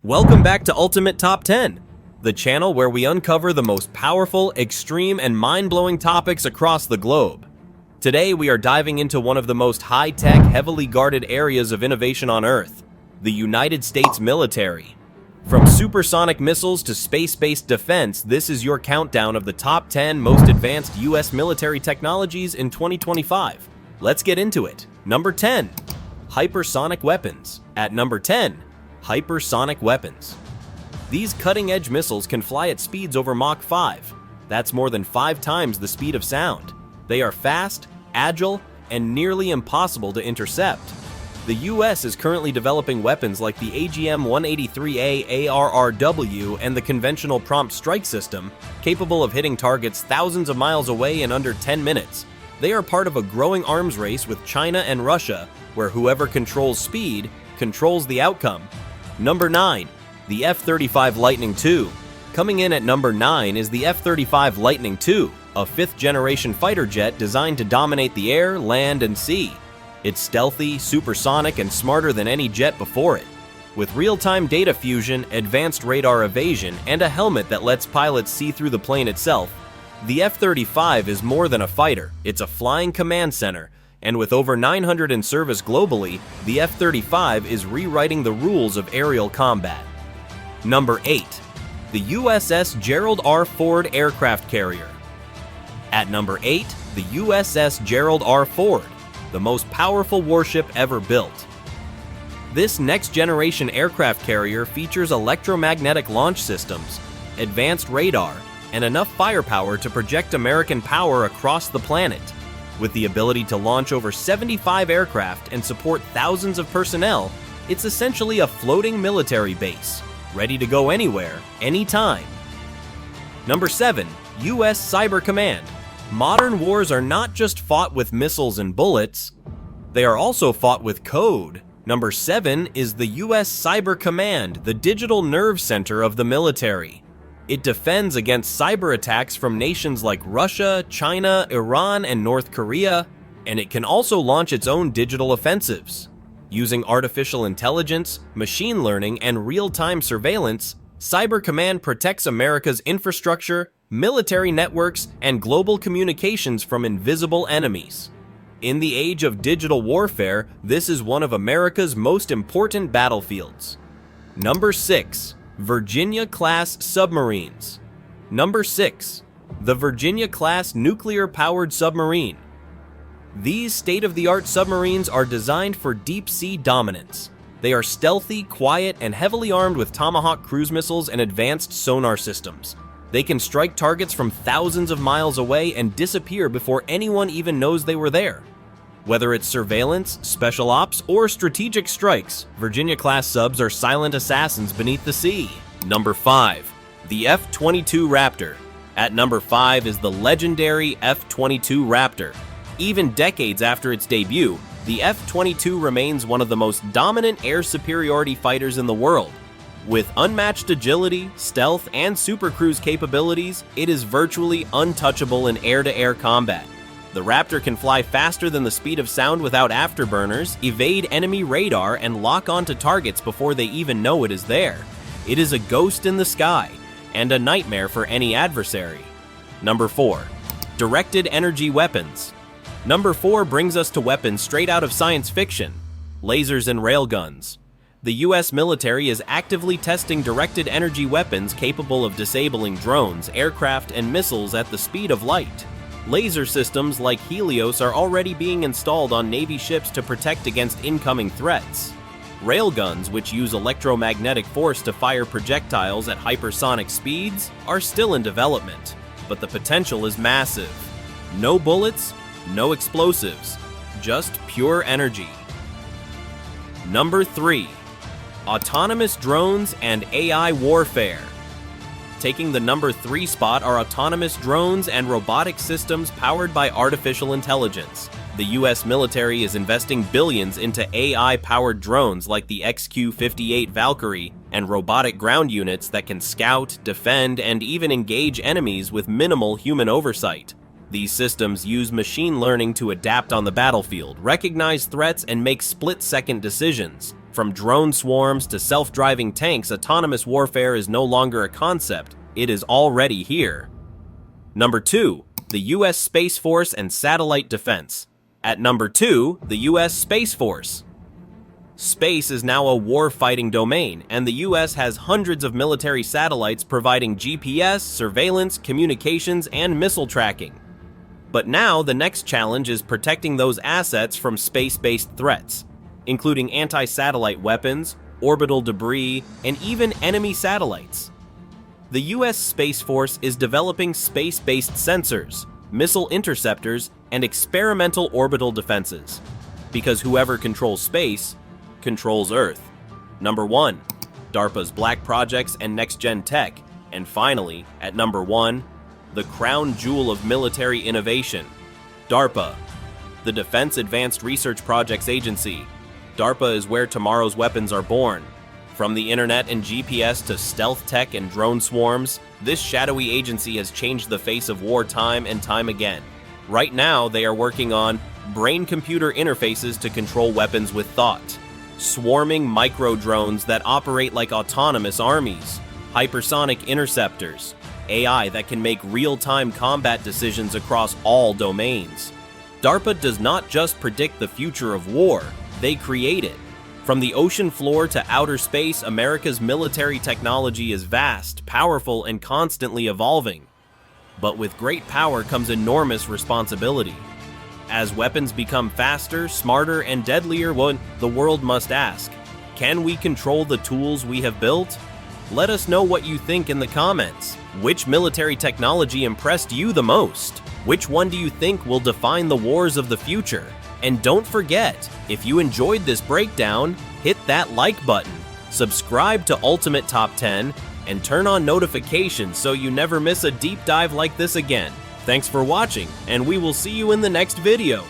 Welcome back to Ultimate Top 10, the channel where we uncover the most powerful, extreme, and mind-blowing topics across the globe. Today we are diving into one of the most high-tech, heavily guarded areas of innovation on Earth, the United States military. From supersonic missiles to space-based defense, this is your countdown of the top 10 most advanced US military technologies in 2025. Let's get into it. Number 10. Hypersonic weapons. At number 10, hypersonic weapons. These cutting-edge missiles can fly at speeds over Mach 5. That's more than 5 times the speed of sound. They are fast, agile, and nearly impossible to intercept. The US is currently developing weapons like the AGM-183A ARRW and the Conventional Prompt Strike System, capable of hitting targets thousands of miles away in under 10 minutes. They are part of a growing arms race with China and Russia, where whoever controls speed controls the outcome. Number 9. The F-35 Lightning II. Coming in at number 9 is the F-35 Lightning II, a 5th-generation fighter jet designed to dominate the air, land, and sea. It's stealthy, supersonic, and smarter than any jet before it. With real-time data fusion, advanced radar evasion, and a helmet that lets pilots see through the plane itself, the F-35 is more than a fighter. It's a flying command center, and with over 900 in service globally, the F-35 is rewriting the rules of aerial combat. Number 8. The USS Gerald R. Ford aircraft carrier. At number 8, the USS Gerald R. Ford, the most powerful warship ever built. This next-generation aircraft carrier features electromagnetic launch systems, advanced radar, and enough firepower to project American power across the planet. With the ability to launch over 75 aircraft and support thousands of personnel, it's essentially a floating military base, ready to go anywhere, anytime. Number 7. US Cyber Command. Modern wars are not just fought with missiles and bullets, they are also fought with code. Number 7 is the US Cyber Command, the digital nerve center of the military. It defends against cyber attacks from nations like Russia, China, Iran, and North Korea, and it can also launch its own digital offensives. Using artificial intelligence, machine learning, and real-time surveillance, Cyber Command protects America's infrastructure, military networks, and global communications from invisible enemies. In the age of digital warfare, this is one of America's most important battlefields. Number 6. Virginia-class submarines. Number 6. The Virginia-class nuclear-powered submarine. These state-of-the-art submarines are designed for deep-sea dominance. They are stealthy, quiet, and heavily armed with Tomahawk cruise missiles and advanced sonar systems. They can strike targets from thousands of miles away and disappear before anyone even knows they were there. Whether it's surveillance, special ops, or strategic strikes, Virginia-class subs are silent assassins beneath the sea. Number 5. The F-22 Raptor. At number 5 is the legendary F-22 Raptor. Even decades after its debut, the F-22 remains one of the most dominant air superiority fighters in the world. With unmatched agility, stealth, and supercruise capabilities, it is virtually untouchable in air-to-air combat. The Raptor can fly faster than the speed of sound without afterburners, evade enemy radar, and lock onto targets before they even know it is there. It is a ghost in the sky, and a nightmare for any adversary. Number 4. Directed energy weapons. Number 4 brings us to weapons straight out of science fiction: lasers and railguns. The US military is actively testing directed energy weapons capable of disabling drones, aircraft, and missiles at the speed of light. Laser systems like Helios are already being installed on Navy ships to protect against incoming threats. Railguns, which use electromagnetic force to fire projectiles at hypersonic speeds, are still in development, but the potential is massive. No bullets, no explosives, just pure energy. Number 3. Autonomous drones and AI warfare. Taking the number 3 spot are autonomous drones and robotic systems powered by artificial intelligence. The US military is investing billions into AI-powered drones like the XQ-58 Valkyrie and robotic ground units that can scout, defend, and even engage enemies with minimal human oversight. These systems use machine learning to adapt on the battlefield, recognize threats, and make split-second decisions. From drone swarms to self-driving tanks, autonomous warfare is no longer a concept, it is already here. Number 2. The U.S. Space Force and Satellite Defense. At number 2, the U.S. Space Force. Space is now a war-fighting domain, and the U.S. has hundreds of military satellites providing GPS, surveillance, communications, and missile tracking. But now the next challenge is protecting those assets from space-based threats, including anti-satellite weapons, orbital debris, and even enemy satellites. The U.S. Space Force is developing space-based sensors, missile interceptors, and experimental orbital defenses, because whoever controls space controls Earth. Number 1. DARPA's Black Projects and Next-Gen Tech. And finally, at number 1, the crown jewel of military innovation, DARPA, the Defense Advanced Research Projects Agency. DARPA is where tomorrow's weapons are born. From the internet and GPS to stealth tech and drone swarms, this shadowy agency has changed the face of war time and time again. Right now, they are working on brain-computer interfaces to control weapons with thought, swarming micro-drones that operate like autonomous armies, hypersonic interceptors, AI that can make real-time combat decisions across all domains. DARPA does not just predict the future of war, they create it. From the ocean floor to outer space, America's military technology is vast, powerful, and constantly evolving. But with great power comes enormous responsibility. As weapons become faster, smarter, and deadlier, the world must ask, can we control the tools we have built? Let us know what you think in the comments. Which military technology impressed you the most? Which one do you think will define the wars of the future? And don't forget, if you enjoyed this breakdown, hit that like button, subscribe to Ultimate Top 10, and turn on notifications so you never miss a deep dive like this again. Thanks for watching, and we will see you in the next video.